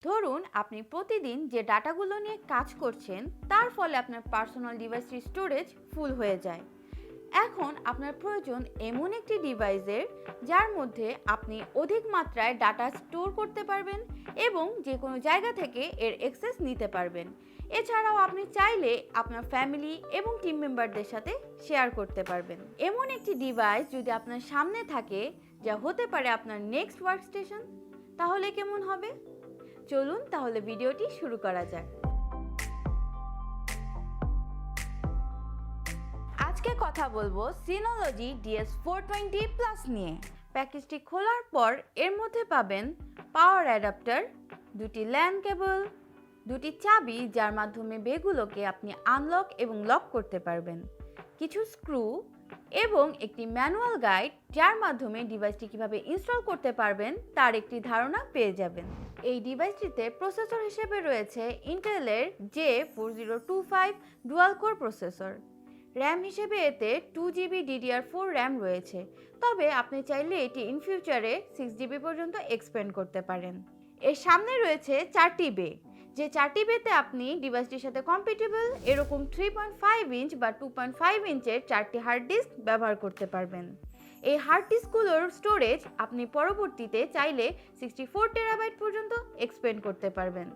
ধরুন আপনি প্রতিদিন যে ডাটাগুলো নিয়ে কাজ করছেন তার ফলে আপনার পার্সোনাল ডিভাইসটির স্টোরেজ ফুল হয়ে যায়। এখন আপনার প্রয়োজন এমন একটি ডিভাইসের যার মধ্যে আপনি অধিক মাত্রায় ডাটা স্টোর করতে পারবেন এবং যে কোনো জায়গা থেকে এর অ্যাক্সেস নিতে পারবেন। এছাড়াও আপনি চাইলে আপনার ফ্যামিলি এবং টিম মেম্বারদের সাথে শেয়ার করতে পারবেন। এমন একটি ডিভাইস যদি আপনার সামনে থাকে যা হতে পারে আপনার নেক্সট ওয়ার্কস্টেশন, তাহলে কেমন হবে? চলুন তাহলে ভিডিওটি শুরু করা যাক। আজকে কথা বলবো Synology DS420 Plus নিয়ে। প্যাকেজটি খোলার পর এর মধ্যে পাবেন পাওয়ার অ্যাডাপ্টার, দুটি ল্যান কেবল, দুটি চাবি যার মাধ্যমে বেগুলোকে আপনি আনলক এবং লক করতে পারবেন, কিছু স্ক্রু এবং একটি ম্যানুয়াল গাইড যার মাধ্যমে ডিভাইসটি কিভাবে ইনস্টল করতে পারবেন তার একটি ধারণা পেয়ে যাবেন। এই ডিভাইসটিতে প্রসেসর হিসেবে রয়েছে ইন্টেলের J4025 dual core processor. RAM হিসেবে এতে 2GB DDR4 র্যাম রয়েছে, তবে আপনি চাইলে এটি ইন ফিউচারে 6GB পর্যন্ত এক্সপেন্ড করতে পারেন। এর সামনে রয়েছে 4টি বে, যে 4টি বেতে আপনি ডিভাইসটির সাথে কম্প্যাটিবল এরকম 3.5 ইঞ্চ বা 2.5 ইঞ্চের 4টি হার্ড ডিস্ক ব্যবহার করতে পারবেন। এই হার্ড ডিস্কগুলোর স্টোরেজ আপনি পরবর্তীতে চাইলে 64 টেরাবাইট পর্যন্ত এক্সপেন্ড করতে পারবেন।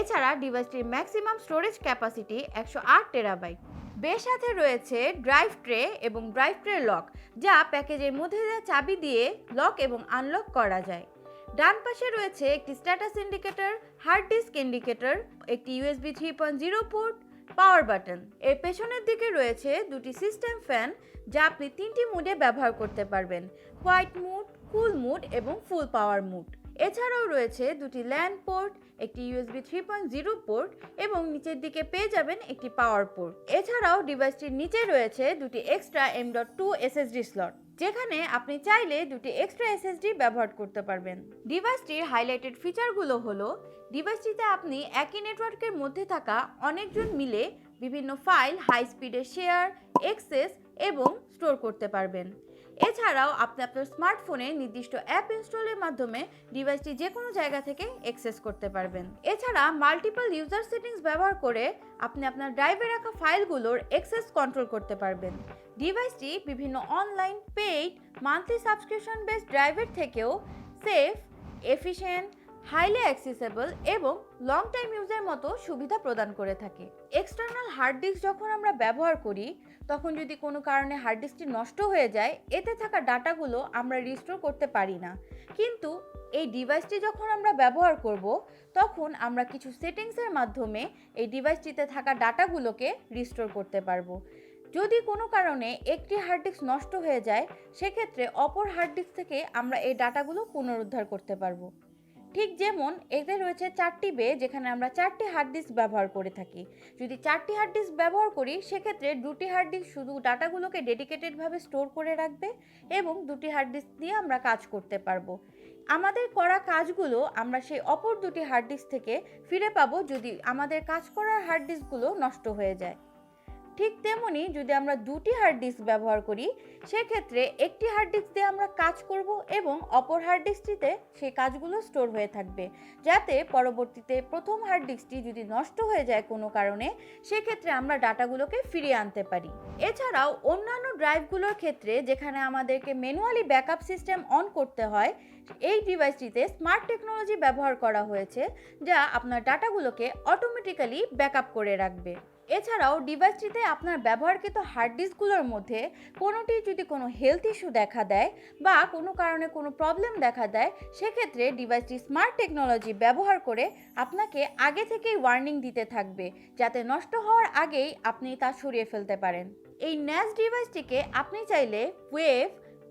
এছাড়া ডিভাইসটির ম্যাক্সিমাম স্টোরেজ ক্যাপাসিটি 108 টেরাবাইট। বের সাথে রয়েছে ড্রাইভ ট্রে এবং ড্রাইভ ট্রে লক, যা প্যাকেজের মধ্যে দেওয়া চাবি দিয়ে লক এবং আনলক করা যায়। ডান পাশে রয়েছে একটি status indicator, hard disk indicator, একটি USB 3.0 পোর্ট, পাওয়ার বাটন। এর পেছনের দিকে রয়েছে দুটি সিস্টেম ফ্যান যা আপনি 3টি মোডে ব্যবহার করতে পারবেন: হোয়াইট মুড, কুল মুড এবং ফুল পাওয়ার মুড। এছাড়াও রয়েছে দুটি ল্যান পোর্ট, একটি USB 3.0 পোর্ট এবং নিচের দিকে পেয়ে যাবেন একটি পাওয়ার পোর্ট। এছাড়াও ডিভাইসটির নিচে রয়েছে দুটি এক্সট্রা M.2 SSD স্লট, যেখানে আপনি চাইলে দুটি এক্সট্রা SSD ব্যবহার করতে পারবেন। ডিভাইসটির হাইলাইটেড ফিচারগুলো হলো, ডিভাইসটিতে আপনি একই নেটওয়ার্কের মধ্যে থাকা অনেকজন মিলে বিভিন্ন ফাইল হাই স্পিডে শেয়ার, অ্যাক্সেস এবং স্টোর করতে পারবেন। এছাড়াও আপনি আপনার স্মার্টফোনে নির্দিষ্ট অ্যাপ ইনস্টলের মাধ্যমে ডিভাইসটি যে কোনো জায়গা থেকে অ্যাক্সেস করতে পারবেন। এছাড়া মাল্টিপল ইউজার সেটিংস ব্যবহার করে আপনি আপনার ড্রাইভে রাখা ফাইলগুলোর অ্যাক্সেস কন্ট্রোল করতে পারবেন। ডিভাইসটি বিভিন্ন online, paid, monthly subscription based ড্রাইভের থেকেও সেফ, এফিশিয়েন্ট, হাইলি অ্যাক্সেসেবল এবং লং টাইম ইউজের মতো সুবিধা প্রদান করে থাকে। এক্সটার্নাল হার্ড ডিস্ক যখন আমরা ব্যবহার করি, তখন যদি কোনো কারণে হার্ড ডিস্কটি নষ্ট হয়ে যায়, এতে থাকা ডাটাগুলো আমরা রিস্টোর করতে পারি না। কিন্তু এই ডিভাইসটি যখন আমরা ব্যবহার করব, তখন আমরা কিছু সেটিংসের মাধ্যমে এই ডিভাইসটিতে থাকা ডাটাগুলোকে রিস্টোর করতে পারবো। যদি কোনো কারণে একটি হার্ড ডিস্ক নষ্ট হয়ে যায়, সেক্ষেত্রে অপর হার্ড ডিস্ক থেকে আমরা এই ডাটাগুলো পুনরুদ্ধার করতে পারবো। ঠিক যেমন এতে রয়েছে 4টি বে, যেখানে আমরা 4টি হার্ড ডিস্ক ব্যবহার করে থাকি। যদি 4টি হার্ড ডিস্ক ব্যবহার করি, সেক্ষেত্রে 2টি হার্ড ডিস্ক শুধু ডাটাগুলোকে ডেডিকেটেডভাবে স্টোর করে রাখবে এবং 2টি হার্ড ডিস্ক দিয়ে আমরা কাজ করতে পারবো। আমাদের করা কাজগুলো আমরা সেই অপর 2টি হার্ড ডিস্ক থেকে ফিরে পাবো যদি আমাদের কাজ করার হার্ড ডিস্কগুলো নষ্ট হয়ে যায়। ঠিক তেমনি যদি আমরা 2টি হার্ড ডিস্ক ব্যবহার করি, সেক্ষেত্রে একটি হার্ড ডিস্ক দিয়ে আমরা কাজ করব এবং অপর হার্ড ডিস্কটিতে সেই কাজগুলো স্টোর হয়ে থাকবে, যাতে পরবর্তীতে প্রথম হার্ড ডিস্কটি যদি নষ্ট হয়ে যায় কোনো কারণে, সেক্ষেত্রে আমরা ডাটাগুলোকে ফিরিয়ে আনতে পারি। এছাড়াও অন্যান্য ড্রাইভগুলোর ক্ষেত্রে যেখানে আমাদেরকে ম্যানুয়ালি ব্যাকআপ সিস্টেম অন করতে হয়, এই ডিভাইসটিতে স্মার্ট টেকনোলজি ব্যবহার করা হয়েছে যা আপনার ডাটাগুলোকে অটোমেটিক্যালি ব্যাকআপ করে রাখবে। এছাড়াও ডিভাইসটিতে আপনার ব্যবহারকৃত হার্ড ডিস্কগুলোর মধ্যে কোনোটি যদি কোনো হেলথ ইস্যু দেখা দেয় বা কোনো কারণে কোনো প্রবলেম দেখা দেয়, সেক্ষেত্রে ডিভাইসটি স্মার্ট টেকনোলজি ব্যবহার করে আপনাকে আগে থেকেই ওয়ার্নিং দিতে থাকবে, যাতে নষ্ট হওয়ার আগেই আপনি তা সরিয়ে ফেলতে পারেন। এই NAS ডিভাইসটিকে আপনি চাইলে ওয়েব,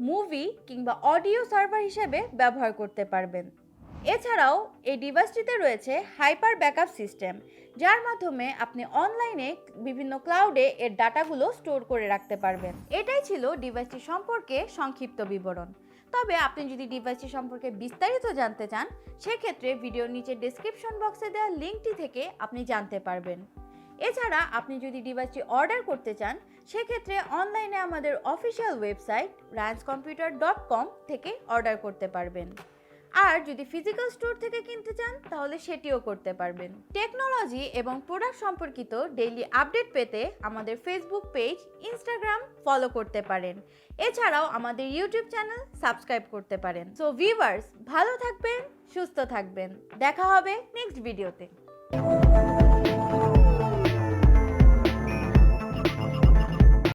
মুভি কিংবা অডিও সার্ভার হিসেবে ব্যবহার করতে পারবেন। এছাড়াও এই ডিভাইসটিতে রয়েছে হাইপার ব্যাকআপ সিস্টেম, যার মাধ্যমে আপনি অনলাইনে বিভিন্ন ক্লাউডে এর ডাটাগুলো স্টোর করে রাখতে পারবেন। এটাই ছিল ডিভাইসটি সম্পর্কে সংক্ষিপ্ত বিবরণ। তবে আপনি যদি ডিভাইসটি সম্পর্কে বিস্তারিত জানতে চান, সেক্ষেত্রে ভিডিওর নিচে ডেসক্রিপশন বক্সে দেওয়া লিঙ্কটি থেকে আপনি জানতে পারবেন। এছাড়া আপনি যদি ডিভাইসটি অর্ডার করতে চান, সেক্ষেত্রে অনলাইনে আমাদের অফিসিয়াল ওয়েবসাইট ranscomputer.com থেকে অর্ডার করতে পারবেন। আর যদি ফিজিক্যাল স্টোর থেকে কিনতে চান তাহলে সেটিও করতে পারবেন। টেকনোলজি এবং প্রোডাক্ট সম্পর্কিত ডেইলি আপডেট পেতে আমাদের ফেসবুক পেজ, ইনস্টাগ্রাম ফলো করতে পারেন। এছাড়াও আমাদের ইউটিউব চ্যানেল সাবস্ক্রাইব করতে পারেন। সো ভিউয়ার্স, ভালো থাকবেন, সুস্থ থাকবেন। দেখা হবে নেক্সট ভিডিওতে।